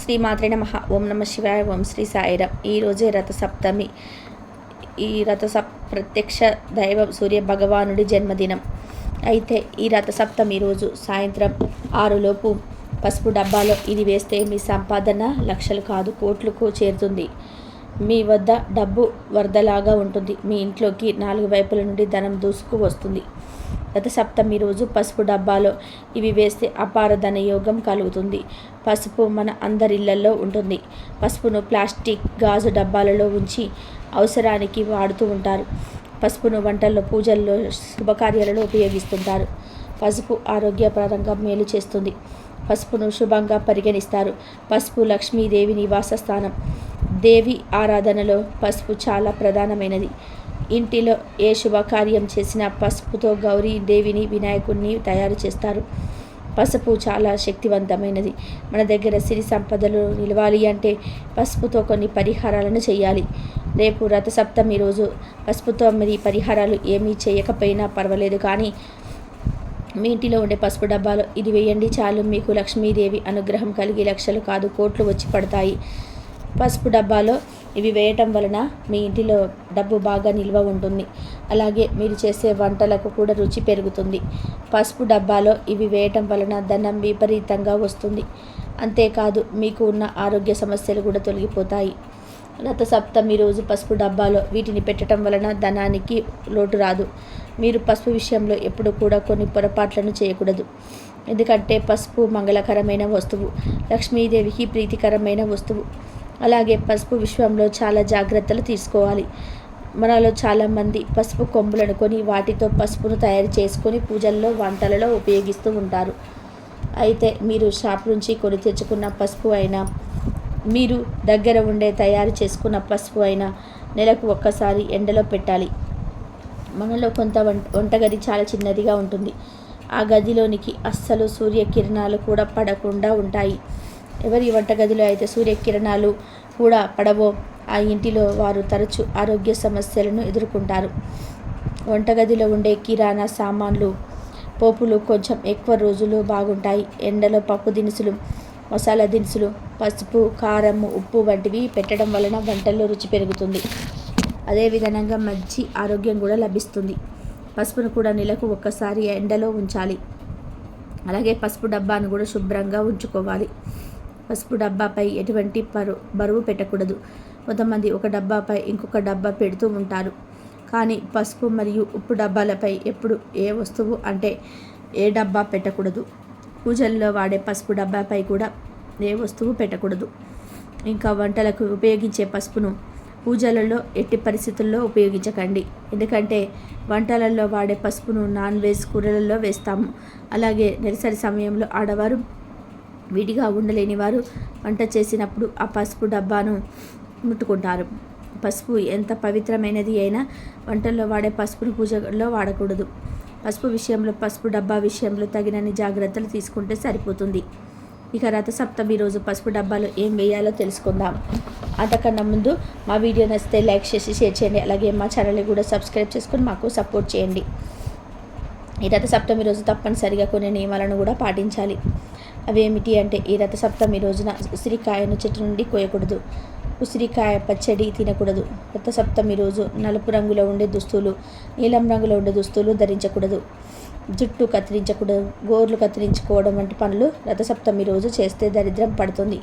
శ్రీమాత్రే నమః. ఓం నమ శివాయ. ఓం శ్రీ సాయిరామ్. ఈరోజే రథసప్తమి. ఈ ప్రత్యక్ష దైవం సూర్య భగవానుడి జన్మదినం. అయితే ఈ రథసప్తమి రోజు సాయంత్రం 6 పసుపు డబ్బాలో ఇది వేస్తే మీ సంపాదన లక్షలు కాదు కోట్లకు చేరుతుంది. మీ వద్ద డబ్బు వరదలాగా ఉంటుంది. మీ ఇంట్లోకి 4 వైపుల నుండి ధనం దూసుకు వస్తుంది. రథసప్తమి రోజు పసుపు డబ్బాలో ఇవి వేస్తే అపార ధనయోగం కలుగుతుంది. పసుపు మన అందరిళ్లలో ఉంటుంది. పసుపును ప్లాస్టిక్, గాజు డబ్బాలలో ఉంచి అవసరానికి వాడుతూ ఉంటారు. పసుపును వంటల్లో, పూజల్లో, శుభకార్యాలలో ఉపయోగిస్తుంటారు. పసుపు ఆరోగ్యపరంగా మేలు చేస్తుంది. పసుపును శుభంగా పరిగణిస్తారు. పసుపు లక్ష్మీదేవి నివాస స్థానం. దేవి ఆరాధనలో పసుపు చాలా ప్రధానమైనది. ఇంటిలో ఏ శుభకార్యం చేసినా పసుపుతో గౌరీ దేవిని, వినాయకుడిని తయారు చేస్తారు. పసుపు చాలా శక్తివంతమైనది. మన దగ్గర సిరి సంపదలు నిలవాలి అంటే పసుపుతో కొన్ని పరిహారాలను చేయాలి. రేపు రథసప్తమి రోజు పసుపుతో మరి పరిహారాలు ఏమీ చేయకపోయినా పర్వాలేదు, కానీ మీ ఇంటిలో ఉండే పసుపు డబ్బాలో ఇది వేయండి చాలు. మీకు లక్ష్మీదేవి అనుగ్రహం కలిగి లక్షలు కాదు కోట్లు వచ్చి పడతాయి. పసుపు డబ్బాలో ఇవి వేయటం వలన మీ ఇంటిలో డబ్బు బాగా నిల్వ ఉంటుంది. అలాగే మీరు చేసే వంటలకు కూడా రుచి పెరుగుతుంది. పసుపు డబ్బాలో ఇవి వేయటం వలన ధనం విపరీతంగా వస్తుంది. అంతేకాదు మీకు ఉన్న ఆరోగ్య సమస్యలు కూడా తొలగిపోతాయి. రథసప్తమి రోజు పసుపు డబ్బాలో వీటిని పెట్టడం వలన ధనానికి లోటు రాదు. మీరు పసుపు విషయంలో ఎప్పుడు కూడా కొన్ని పొరపాట్లను చేయకూడదు. ఎందుకంటే పసుపు మంగళకరమైన వస్తువు, లక్ష్మీదేవికి ప్రీతికరమైన వస్తువు. అలాగే పసుపు విషయంలో చాలా జాగ్రత్తలు తీసుకోవాలి. మనలో చాలామంది పసుపు కొమ్ములను కొని వాటితో పసుపును తయారు చేసుకొని పూజల్లో, వంటలలో ఉపయోగిస్తూ ఉంటారు. అయితే మీరు షాప్ నుంచి కొని తెచ్చుకున్న పసుపు అయినా, మీరు దగ్గర ఉండే తయారు చేసుకున్న పసుపు అయినా నెలకు ఒక్కసారి ఎండలో పెట్టాలి. మనలో కొంత వంటగది చాలా చిన్నదిగా ఉంటుంది. ఆ గదిలోనికి అస్సలు సూర్యకిరణాలు కూడా పడకుండా ఉంటాయి. ఎవరి వంటగదిలో అయితే సూర్యకిరణాలు కూడా పడవో ఆ ఇంటిలో వారు తరచూ ఆరోగ్య సమస్యలను ఎదుర్కొంటారు. వంటగదిలో ఉండే కిరాణా సామాన్లు, పోపులు కొంచెం ఎక్కువ రోజులు బాగుంటాయి. ఎండలో పప్పు దినుసులు, మసాలా దినుసులు, పసుపు, కారం, ఉప్పు వంటివి పెట్టడం వలన వంటల్లో రుచి పెరుగుతుంది. అదేవిధంగా మంచి ఆరోగ్యం కూడా లభిస్తుంది. పసుపును కూడా నెలకు ఒక్కసారి ఎండలో ఉంచాలి. అలాగే పసుపు డబ్బాను కూడా శుభ్రంగా ఉంచుకోవాలి. పసుపు డబ్బాపై ఎటువంటి బరువు పెట్టకూడదు. కొంతమంది ఒక డబ్బాపై ఇంకొక డబ్బా పెడుతూ ఉంటారు. కానీ పసుపు మరియు ఉప్పు డబ్బాలపై ఎప్పుడు ఏ వస్తువు అంటే ఏ డబ్బా పెట్టకూడదు. పూజల్లో వాడే పసుపు డబ్బాపై కూడా ఏ వస్తువు పెట్టకూడదు. ఇంకా వంటలకు ఉపయోగించే పసుపును పూజలలో ఎట్టి పరిస్థితుల్లో ఉపయోగించకండి. ఎందుకంటే వంటలలో వాడే పసుపును నాన్ వెజ్ కూరలలో వేస్తాము. అలాగే నెలసరి సమయంలో ఆడవారు, విడిగా ఉండలేని వారు వంట చేసినప్పుడు ఆ పసుపు డబ్బాను ముట్టుకుంటారు. పసుపు ఎంత పవిత్రమైనది అయినా వంటల్లో వాడే పసుపును పూజలో వాడకూడదు. పసుపు విషయంలో, పసుపు డబ్బా విషయంలో తగినన్ని జాగ్రత్తలు తీసుకుంటే సరిపోతుంది. ఇక రథసప్తమి రోజు పసుపు డబ్బాలో ఏం వేయాలో తెలుసుకుందాం. అంతకన్నా ముందు మా వీడియో నచ్చితే లైక్ చేసి షేర్ చేయండి. అలాగే మా ఛానల్ని కూడా సబ్స్క్రైబ్ చేసుకొని మాకు సపోర్ట్ చేయండి. ఈ రథసప్తమి రోజు తప్పనిసరిగా కొన్ని నియమాలను కూడా పాటించాలి. అవేమిటి అంటే, ఈ రథసప్తమి రోజున ఉసిరికాయను చెట్టు నుండి కోయకూడదు. ఉసిరికాయ పచ్చడి తినకూడదు. రథసప్తమి రోజు నలుపు రంగులో ఉండే దుస్తులు, నీలం రంగులో ఉండే దుస్తులు ధరించకూడదు. జుట్టు కత్తిరించకూడదు. గోర్లు కత్తిరించుకోవడం వంటి పనులు రథసప్తమి రోజు చేస్తే దరిద్రం పడుతుంది.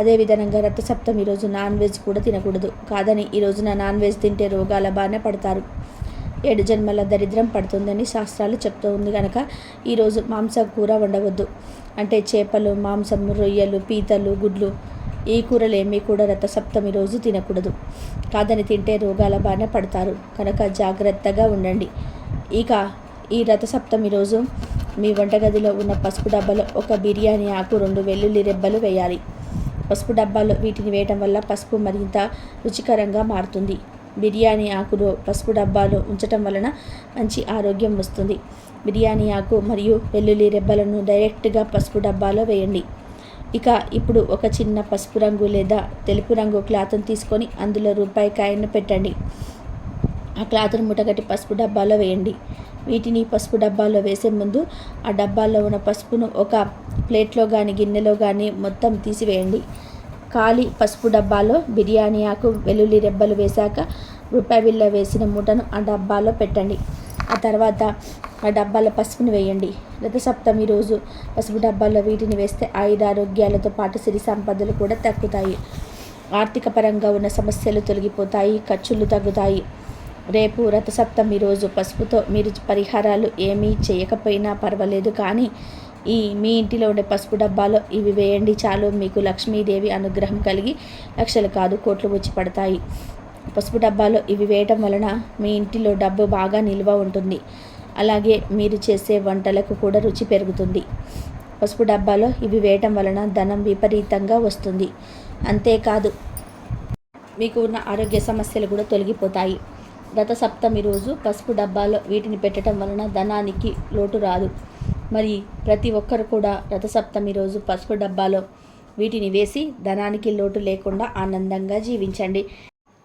అదేవిధంగా రథసప్తమి రోజు నాన్ వెజ్ కూడా తినకూడదు. కాదని ఈ రోజున నాన్ వెజ్ తింటే రోగాల బారిన పడతారు. 7 జన్మల దరిద్రం పడుతుందని శాస్త్రాలు చెప్తూ ఉంది కనుక ఈరోజు మాంసం కూర వండవద్దు. అంటే చేపలు, మాంసం, రొయ్యలు, పీతలు, గుడ్లు, ఈ కూరలు ఏమీ కూడా రథసప్తమి రోజు తినకూడదు. కాదని తింటే రోగాల బారిన పడతారు కనుక జాగ్రత్తగా ఉండండి. ఇక ఈ రథసప్తమి రోజు మీ వంటగదిలో ఉన్న పసుపు డబ్బాలో ఒక బిర్యానీ ఆకు, 2 వెల్లుల్లి రెబ్బలు వేయాలి. పసుపు డబ్బాలో వీటిని వేయటం వల్ల పసుపు మరింత రుచికరంగా మారుతుంది. బిర్యానీ ఆకులో పసుపు డబ్బాలో ఉంచటం వలన మంచి ఆరోగ్యం వస్తుంది. బిర్యానీ ఆకు మరియు వెల్లుల్లి రెబ్బలను డైరెక్ట్గా పసుపు డబ్బాలో వేయండి. ఇక ఇప్పుడు ఒక చిన్న పసుపు రంగు లేదా తెలుపు రంగు క్లాత్ను తీసుకొని అందులో రూపాయి కాయను పెట్టండి. ఆ క్లాత్ను ముటగట్టి పసుపు డబ్బాలో వేయండి. వీటిని పసుపు డబ్బాలో వేసే ముందు ఆ డబ్బాలో ఉన్న పసుపును ఒక ప్లేట్లో కానీ గిన్నెలో కానీ మొత్తం తీసివేయండి. ఖాళీ పసుపు డబ్బాలో బిర్యానీ ఆకు, వెల్లుల్లి రెబ్బలు వేశాక రూపాయి బిళ్ళ వేసిన మూటను ఆ డబ్బాలో పెట్టండి. ఆ తర్వాత ఆ డబ్బాలో పసుపుని వేయండి. రథసప్తమి రోజు పసుపు డబ్బాలో వీటిని వేస్తే ఆయురారోగ్యాలతో పాటు సిరి సంపదలు కూడా తగ్గుతాయి. ఆర్థిక పరంగా ఉన్న సమస్యలు తొలగిపోతాయి, ఖర్చులు తగ్గుతాయి. రేపు రథసప్తమి రోజు పసుపుతో మీరు పరిహారాలు ఏమీ చేయకపోయినా పర్వాలేదు, కానీ మీ ఇంటిలో ఉండే పసుపు డబ్బాలో ఇవి వేయండి చాలు. మీకు లక్ష్మీదేవి అనుగ్రహం కలిగి లక్షలు కాదు కోట్లు వచ్చి పడతాయి. పసుపు డబ్బాలో ఇవి వేయటం వలన మీ ఇంటిలో డబ్బు బాగా నిల్వ ఉంటుంది. అలాగే మీరు చేసే వంటలకు కూడా రుచి పెరుగుతుంది. పసుపు డబ్బాలో ఇవి వేయటం వలన ధనం విపరీతంగా వస్తుంది. అంతేకాదు మీకు ఉన్న ఆరోగ్య సమస్యలు కూడా తొలగిపోతాయి. రథసప్తమి రోజు పసుపు డబ్బాలో వీటిని పెట్టడం వలన ధనానికి లోటు రాదు. మరి ప్రతి ఒక్కరు కూడా రథసప్తమి రోజు పసుపు డబ్బాలో వీటిని వేసి ధనానికి లోటు లేకుండా ఆనందంగా జీవించండి.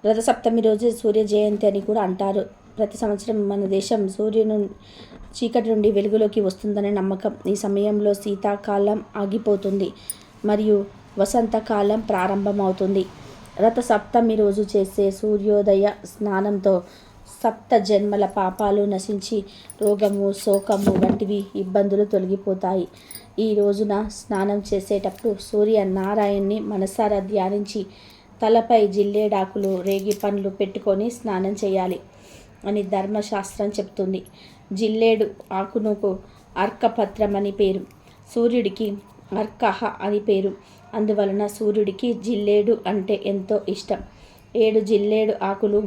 రథసప్తమి రోజు సూర్య జయంతి అని కూడా అంటారు. ప్రతి సంవత్సరం మన దేశం సూర్యుని చీకటి నుండి వెలుగులోకి వస్తుందనే నమ్మకం. ఈ సమయంలో శీతాకాలం ఆగిపోతుంది మరియు వసంతకాలం ప్రారంభమవుతుంది. రథసప్తమి రోజు చేసే సూర్యోదయ స్నానంతో సప్త జన్మల పాపాలు నశించి రోగము, శోకము వంటివి ఇబ్బందులు తొలగిపోతాయి. ఈ రోజున స్నానం చేసేటప్పుడు సూర్యనారాయణ్ణి మనసారా ధ్యానించి తలపై జిల్లేడాకులు, రేగి పండ్లు పెట్టుకొని స్నానం చేయాలి అని ధర్మశాస్త్రం చెప్తుంది. జిల్లేడు ఆకునకు అర్కపత్రం అని పేరు, సూర్యుడికి అర్కహ అని పేరు. అందువలన సూర్యుడికి జిల్లేడు అంటే ఎంతో ఇష్టం. 7 జిల్లేడు ఆకులు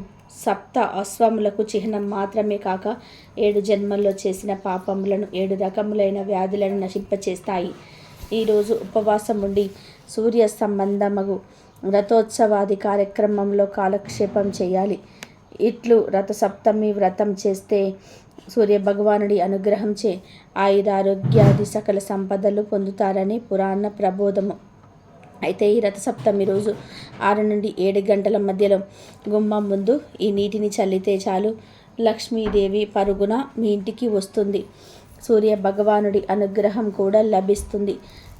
సప్త అశ్వములకు చిహ్నం మాత్రమే కాక 7 జన్మల్లో చేసిన పాపములను, 7 రకములైన వ్యాధులను నశింపచేస్తాయి. ఈరోజు ఉపవాసం ఉండి సూర్య సంబంధమగు రథోత్సవాది కార్యక్రమంలో కాలక్షేపం చేయాలి. ఇట్లు రథసప్తమి వ్రతం చేస్తే సూర్య భగవానుడి అనుగ్రహంచే ఆయురారోగ్యాది సకల సంపదలు పొందుతారని పురాణ ప్రబోధము. అయితే ఈ రథసప్తమి రోజు 6 నుండి 7 గంటల మధ్యలో గుమ్మం ముందు ఈ నీటిని చల్లితే చాలు, లక్ష్మీదేవి పరుగున మీ ఇంటికి వస్తుంది. సూర్య భగవానుడి అనుగ్రహం కూడా లభిస్తుంది.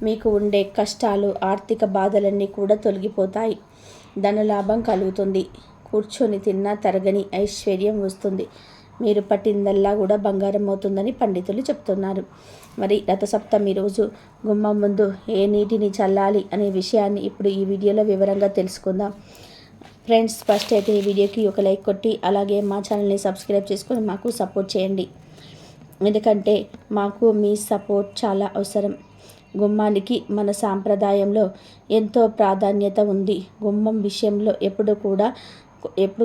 మీకు ఉండే కష్టాలు, ఆర్థిక బాధలన్నీ కూడా తొలగిపోతాయి. ధనలాభం కలుగుతుంది. కూర్చొని తిన్నా తరగని ఐశ్వర్యం వస్తుంది. మీరు పట్టిందల్లా కూడా బంగారం అవుతుందని పండితులు చెప్తున్నారు. మరి రథసప్తమి రోజు గుమ్మం ముందు ఏ నీటిని చల్లాలి అనే విషయాన్ని ఇప్పుడు ఈ వీడియోలో వివరంగా తెలుసుకుందాం. ఫ్రెండ్స్, ఫస్ట్ అయితే ఈ వీడియోకి ఒక లైక్ కొట్టి అలాగే మా ఛానల్ని సబ్స్క్రైబ్ చేసుకొని మాకు సపోర్ట్ చేయండి. ఎందుకంటే మాకు మీ సపోర్ట్ చాలా అవసరం. గుమ్మానికి మన సాంప్రదాయంలో ఎంతో ప్రాధాన్యత ఉంది. గుమ్మం విషయంలో ఎప్పుడు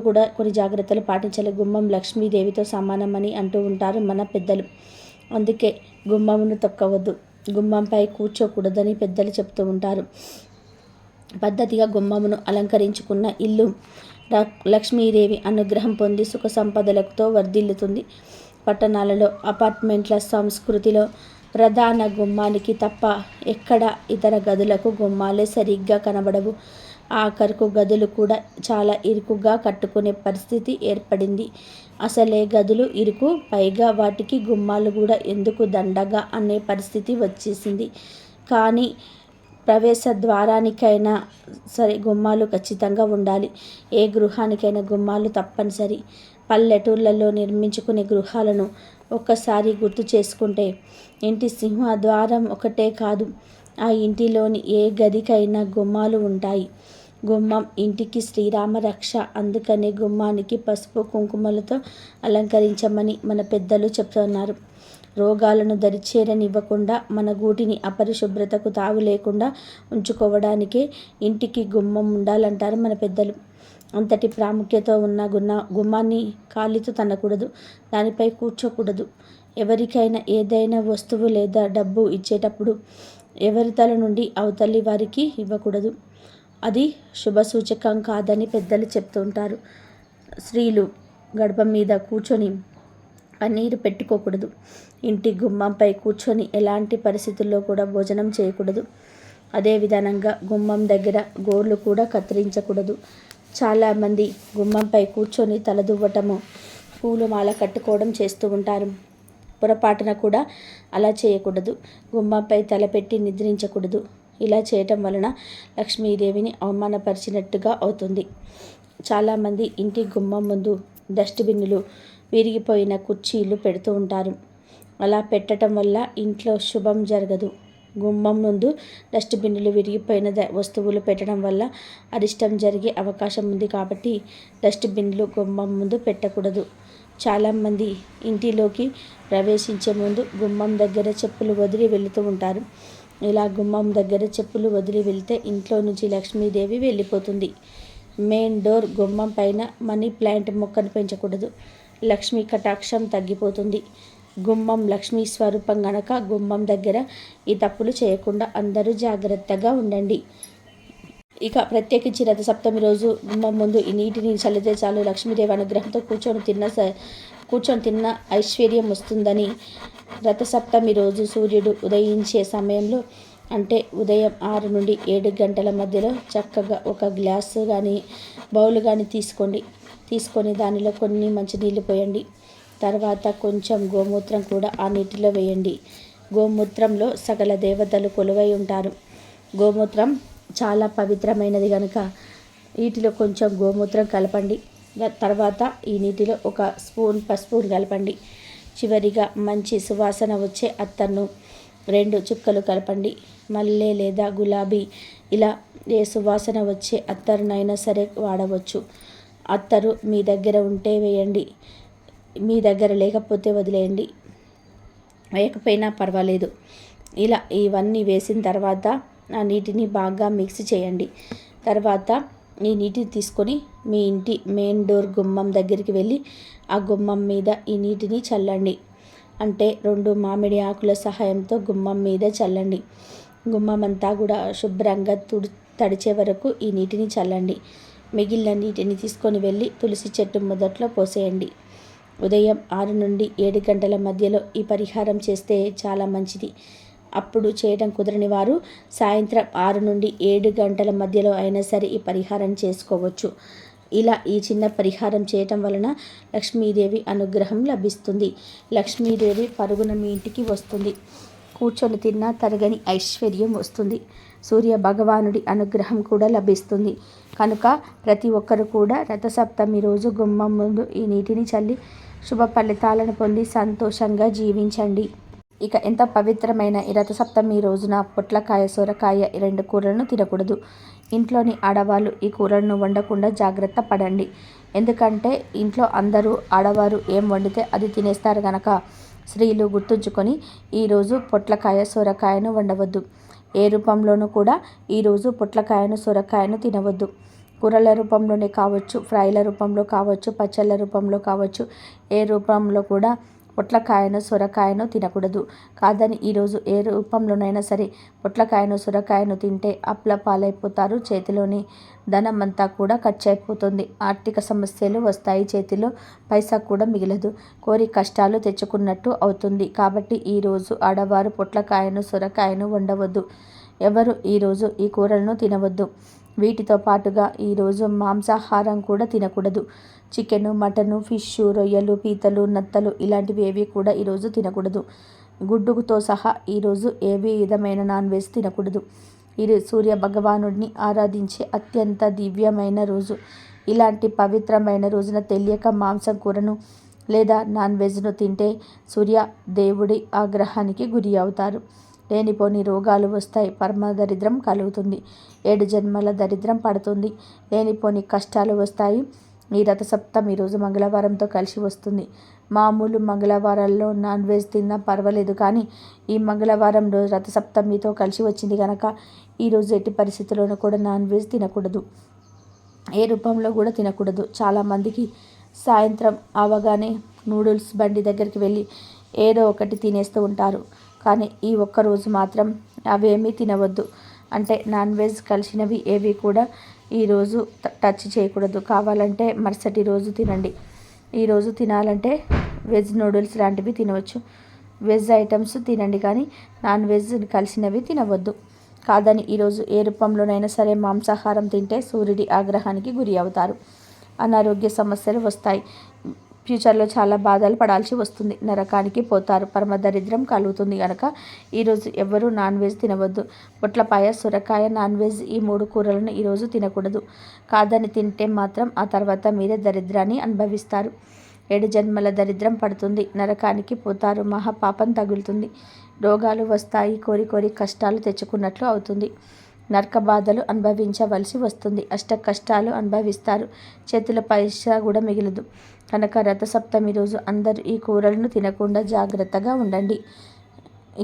కూడా కొన్ని జాగ్రత్తలు పాటించాలి. గుమ్మం లక్ష్మీదేవితో సమానమని అంటూ ఉంటారు మన పెద్దలు. అందుకే గుమ్మమును తొక్కవద్దు, గుమ్మంపై కూర్చోకూడదని పెద్దలు చెప్తూ ఉంటారు. పద్ధతిగా గుమ్మమును అలంకరించుకున్న ఇల్లు లక్ష్మీదేవి అనుగ్రహం పొంది సుఖ సంపదలతో వర్ధిల్లుతుంది. పట్టణాలలో అపార్ట్మెంట్ల సంస్కృతిలో ప్రధాన గుమ్మానికి తప్ప ఎక్కడ ఇతర గదులకు గుమ్మాలే సరిగ్గా కనబడవు. ఆఖరుకు గదులు కూడా చాలా ఇరుకుగా కట్టుకునే పరిస్థితి ఏర్పడింది. అసలే గదులు ఇరుకు, పైగా వాటికి గుమ్మాలు కూడా ఎందుకు దండగా అనే పరిస్థితి వచ్చేసింది. కానీ ప్రవేశ ద్వారానికైనా సరే గుమ్మాలు ఖచ్చితంగా ఉండాలి. ఏ గృహానికైనా గుమ్మాలు తప్పనిసరి. పల్లెటూళ్ళలో నిర్మించుకునే గృహాలను ఒక్కసారి గుర్తు చేసుకుంటే ఇంటి సింహద్వారం ఒకటే కాదు, ఆ ఇంటిలోని ఏ గదికైనా గుమ్మాలు ఉంటాయి. గుమ్మం ఇంటికి శ్రీరామ రక్ష. అందుకనే గుమ్మానికి పసుపు కుంకుమలతో అలంకరించమని మన పెద్దలు చెప్తున్నారు. రోగాలను దరిచేరనివ్వకుండా, మన గూటిని అపరిశుభ్రతకు తావు లేకుండా ఉంచుకోవడానికే ఇంటికి గుమ్మం ఉండాలంటారు మన పెద్దలు. అంతటి ప్రాముఖ్యత ఉన్న గుమ్మాన్ని కాలితో తన్నకూడదు, దానిపై కూర్చోకూడదు. ఎవరికైనా ఏదైనా వస్తువు లేదా డబ్బు ఇచ్చేటప్పుడు ఎవరి తల నుండి అవతలి వారికి ఇవ్వకూడదు. అది శుభసూచకం కాదని పెద్దలు చెప్తుంటారు. స్త్రీలు గడప మీద కూర్చొని కన్నీరు పెట్టుకోకూడదు. ఇంటి గుమ్మంపై కూర్చొని ఎలాంటి పరిస్థితుల్లో కూడా భోజనం చేయకూడదు. అదే విధానంగా గుమ్మం దగ్గర గోర్లు కూడా కత్తిరించకూడదు. చాలామంది గుమ్మంపై కూర్చొని తలదువ్వటము, పూలమాల కట్టుకోవడం చేస్తూ ఉంటారు. పొరపాటున కూడా అలా చేయకూడదు. గుమ్మంపై తలపెట్టి నిద్రించకూడదు. ఇలా చేయటం వలన లక్ష్మీదేవిని అవమానపరిచినట్టుగా అవుతుంది. చాలామంది ఇంటి గుమ్మం ముందు డస్ట్బిన్నులు, విరిగిపోయిన కుర్చీలు పెడుతూ ఉంటారు. అలా పెట్టడం వల్ల ఇంట్లో శుభం జరగదు. గుమ్మం ముందు డస్ట్బిన్నులు, విరిగిపోయిన వస్తువులు పెట్టడం వల్ల అరిష్టం జరిగే అవకాశం ఉంది. కాబట్టి డస్ట్బిన్లు గుమ్మం ముందు పెట్టకూడదు. చాలామంది ఇంటిలోకి ప్రవేశించే ముందు గుమ్మం దగ్గర చెప్పులు వదిలి వెళుతూ ఉంటారు. ఇలా గుమ్మం దగ్గర చెప్పులు వదిలి వెళ్తే ఇంట్లో నుంచి లక్ష్మీదేవి వెళ్ళిపోతుంది. మెయిన్ డోర్ గుమ్మం పైన మనీ ప్లాంట్ మొక్కను పెంచకూడదు. లక్ష్మీ కటాక్షం తగ్గిపోతుంది. గుమ్మం లక్ష్మీ స్వరూపం గనక గుమ్మం దగ్గర ఈ తప్పులు చేయకుండా అందరూ జాగ్రత్తగా ఉండండి. ఇక ప్రత్యేకించి రథసప్తమి రోజు గుమ్మం ముందు ఈ నీటిని చల్లితే చాలు లక్ష్మీదేవి అనుగ్రహంతో కూర్చొని తిన్న ఐశ్వర్యం వస్తుందని, రథసప్తమి రోజు సూర్యుడు ఉదయించే సమయంలో అంటే ఉదయం 6 నుండి 7 గంటల మధ్యలో చక్కగా ఒక గ్లాసు కానీ బౌల్ కానీ తీసుకొని దానిలో కొన్ని మంచినీళ్ళు పోయండి. తర్వాత కొంచెం గోమూత్రం కూడా ఆ నీటిలో వేయండి. గోమూత్రంలో సకల దేవతలు కొలువై ఉంటారు. గోమూత్రం చాలా పవిత్రమైనది కనుక వీటిలో కొంచెం గోమూత్రం కలపండి. తర్వాత ఈ నీటిలో ఒక స్పూన్ పసుపు కలపండి. చివరిగా మంచి సువాసన వచ్చే అత్తర్ను 2 చుక్కలు కలపండి. మల్లె లేదా గులాబీ ఇలా ఏ సువాసన వచ్చే అత్తరునైనా సరే వాడవచ్చు. అత్తరు మీ దగ్గర ఉంటే వేయండి, మీ దగ్గర లేకపోతే వదిలేయండి, వేయకపోయినా పర్వాలేదు. ఇలా ఇవన్నీ వేసిన తర్వాత ఆ నీటిని బాగా మిక్స్ చేయండి. తర్వాత ఈ నీటిని తీసుకొని మీ ఇంటి మెయిన్ డోర్ గుమ్మం దగ్గరికి వెళ్ళి ఆ గుమ్మం మీద ఈ నీటిని చల్లండి. అంటే 2 మామిడి ఆకుల సహాయంతో గుమ్మం మీద చల్లండి. గుమ్మం అంతా కూడా శుభ్రంగా తడిచే వరకు ఈ నీటిని చల్లండి. మిగిలిన నీటిని తీసుకొని వెళ్ళి తులసి చెట్టు మొదట్లో పోసేయండి. ఉదయం 6 నుండి 7 గంటల మధ్యలో ఈ పరిహారం చేస్తే చాలా మంచిది. అప్పుడు చేయడం కుదరని వారు సాయంత్రం 6 నుండి 7 గంటల మధ్యలో అయినా సరే ఈ పరిహారం చేసుకోవచ్చు. ఇలా ఈ చిన్న పరిహారం చేయటం వలన లక్ష్మీదేవి అనుగ్రహం లభిస్తుంది. లక్ష్మీదేవి పరుగున మీ ఇంటికి వస్తుంది. కూర్చొని తిన్నా తరగని ఐశ్వర్యం వస్తుంది. సూర్య భగవానుడి అనుగ్రహం కూడా లభిస్తుంది. కనుక ప్రతి ఒక్కరు కూడా రథసప్తమి రోజు గుమ్మం ముందు ఈ నీటిని చల్లి శుభ ఫలితాలను పొంది సంతోషంగా జీవించండి. ఇక ఎంత పవిత్రమైన ఈ రథసప్తమి రోజున పొట్లకాయ, సొరకాయ ఈ 2 కూరలను తినకూడదు. ఇంట్లోని ఆడవాళ్ళు ఈ కూరలను వండకుండా జాగ్రత్త పడండి. ఎందుకంటే ఇంట్లో అందరూ ఆడవారు ఏం వండితే అది తినేస్తారు కనుక స్త్రీలు గుర్తుంచుకొని ఈరోజు పొట్లకాయ, సొరకాయను వండవద్దు. ఏ రూపంలోనూ కూడా ఈరోజు పొట్లకాయను, సొరకాయను తినవద్దు. కూరల రూపంలోనే కావచ్చు, ఫ్రైల రూపంలో కావచ్చు, పచ్చళ్ళ రూపంలో కావచ్చు, ఏ రూపంలో కూడా పొట్లకాయను, సొరకాయను తినకూడదు. కాదని ఈరోజు ఏ రూపంలోనైనా సరే పొట్లకాయను, సొరకాయను తింటే అప్ల పాలైపోతారు. చేతిలోని ధనం అంతా కూడా ఖర్చు అయిపోతుంది. ఆర్థిక సమస్యలు వస్తాయి. చేతిలో పైసా కూడా మిగలదు. కోరి కష్టాలు తెచ్చుకున్నట్టు అవుతుంది. కాబట్టి ఈరోజు ఆడవారు పొట్లకాయను, సొరకాయను వండవద్దు. ఎవరు ఈరోజు ఈ కూరలను తినవద్దు. వీటితో పాటుగా ఈరోజు మాంసాహారం కూడా తినకూడదు. చికెను, మటను, ఫిష్, రొయ్యలు, పీతలు, నత్తలు ఇలాంటివి ఏవి కూడా ఈరోజు తినకూడదు. గుడ్డుతో సహా ఈరోజు ఏ విధమైన నాన్ వెజ్ తినకూడదు. ఇది సూర్య భగవానుడిని ఆరాధించే అత్యంత దివ్యమైన రోజు. ఇలాంటి పవిత్రమైన రోజున తెలియక మాంసం కూరను లేదా నాన్ వెజ్ను తింటే సూర్య దేవుడి ఆగ్రహానికి గురి అవుతారు. లేనిపోని రోగాలు వస్తాయి. పరమ దరిద్రం కలుగుతుంది. 7 జన్మల దరిద్రం పడుతుంది. లేనిపోని కష్టాలు వస్తాయి. ఈ రథసప్తమి రోజు మంగళవారంతో కలిసి వస్తుంది. మామూలు మంగళవారాల్లో నాన్ వెజ్ తిన్నా పర్వాలేదు, కానీ ఈ మంగళవారం రోజు రథసప్తమితో కలిసి వచ్చింది కనుక ఈరోజు ఎట్టి పరిస్థితుల్లోనూ కూడా నాన్ వెజ్ తినకూడదు. ఏ రూపంలో కూడా తినకూడదు. చాలామందికి సాయంత్రం అవగానే నూడిల్స్ బండి దగ్గరికి వెళ్ళి ఏదో ఒకటి తినేస్తూ ఉంటారు. కానీ ఈ ఒక్కరోజు మాత్రం అవేమీ తినవద్దు. అంటే నాన్ వెజ్ కలిసినవి ఏవి కూడా ఈరోజు టచ్ చేయకూడదు. కావాలంటే మరుసటి రోజు తినండి. ఈరోజు తినాలంటే వెజ్ నూడిల్స్ లాంటివి తినవచ్చు. వెజ్ ఐటమ్స్ తినండి, కానీ నాన్ వెజ్ కలిసినవి తినవద్దు. కాదని ఈరోజు ఏ రూపంలోనైనా సరే మాంసాహారం తింటే సూర్యుడి ఆగ్రహానికి గురి అవుతారు. అనారోగ్య సమస్యలు వస్తాయి. ఫ్యూచర్లో చాలా బాధలు పడాల్సి వస్తుంది, నరకానికి పోతారు, పరమ దరిద్రం కలుగుతుంది. కనుక ఈరోజు ఎవరు నాన్ వెజ్ తినవద్దు. పొట్లపాయ, సొరకాయ, నాన్ వెజ్ ఈ 3 కూరలను ఈరోజు తినకూడదు. కాదని తింటే మాత్రం ఆ తర్వాత మీరే దరిద్రాన్ని అనుభవిస్తారు. 7 జన్మల దరిద్రం పడుతుంది, నరకానికి పోతారు, మహాపాపం తగులుతుంది, రోగాలు వస్తాయి, కోరి కోరి కష్టాలు తెచ్చుకున్నట్లు అవుతుంది, నరక బాధలు అనుభవించవలసి వస్తుంది, అష్ట కష్టాలు అనుభవిస్తారు, చేతుల పైసా కూడా మిగలదు. కనుక రథసప్తమి రోజు అందరూ ఈ కూరలను తినకుండా జాగ్రత్తగా ఉండండి.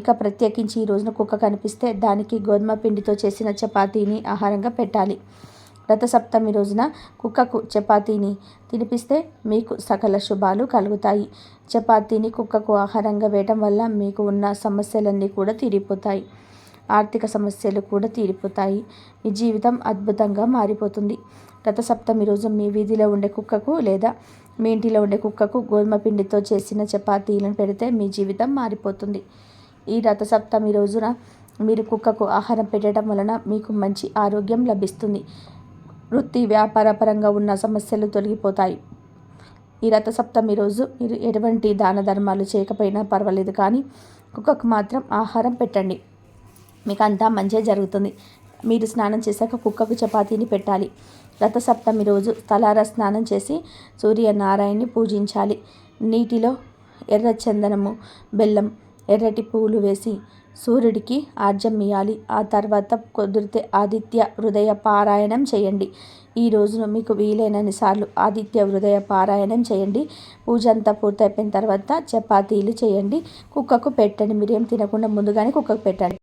ఇక ప్రత్యేకించి ఈ రోజున కుక్క కనిపిస్తే దానికి గోధుమ పిండితో చేసిన చపాతీని ఆహారంగా పెట్టాలి. రథసప్తమి రోజున కుక్కకు చపాతీని తినిపిస్తే మీకు సకల శుభాలు కలుగుతాయి. చపాతీని కుక్కకు ఆహారంగా వేయటం వల్ల మీకు ఉన్న సమస్యలన్నీ కూడా తీరిపోతాయి, ఆర్థిక సమస్యలు కూడా తీరిపోతాయి, మీ జీవితం అద్భుతంగా మారిపోతుంది. రథసప్తమి రోజు మీ వీధిలో ఉండే కుక్కకు లేదా మీ ఇంటిలో ఉండే కుక్కకు గోధుమ పిండితో చేసిన చపాతీలను పెడితే మీ జీవితం మారిపోతుంది. ఈ రథసప్తమి రోజున మీరు కుక్కకు ఆహారం పెట్టడం వలన మీకు మంచి ఆరోగ్యం లభిస్తుంది, వృత్తి వ్యాపార పరంగా ఉన్న సమస్యలు తొలగిపోతాయి. ఈ రథసప్తమి రోజు మీరు ఎటువంటి దాన ధర్మాలు చేయకపోయినా పర్వాలేదు, కానీ కుక్కకు మాత్రం ఆహారం పెట్టండి, మీకు అంతా మంచి జరుగుతుంది. మీరు స్నానం చేశాక కుక్కకు చపాతీని పెట్టాలి. రథసప్తమి రోజు తలారా స్నానం చేసి సూర్యనారాయణని పూజించాలి. నీటిలో ఎర్ర చందనము, బెల్లం, ఎర్రటి పువ్వులు వేసి సూర్యుడికి ఆర్జం ఇయ్యాలి. ఆ తర్వాత కుదిరితే ఆదిత్య హృదయ పారాయణం చేయండి. ఈ రోజున మీకు వీలైనన్ని సార్లు ఆదిత్య హృదయ పారాయణం చేయండి. పూజ అంతా పూర్తయిపోయిన తర్వాత చపాతీలు చేయండి, కుక్కకు పెట్టండి. మీరేం తినకుండా ముందుగానే కుక్కకు పెట్టండి.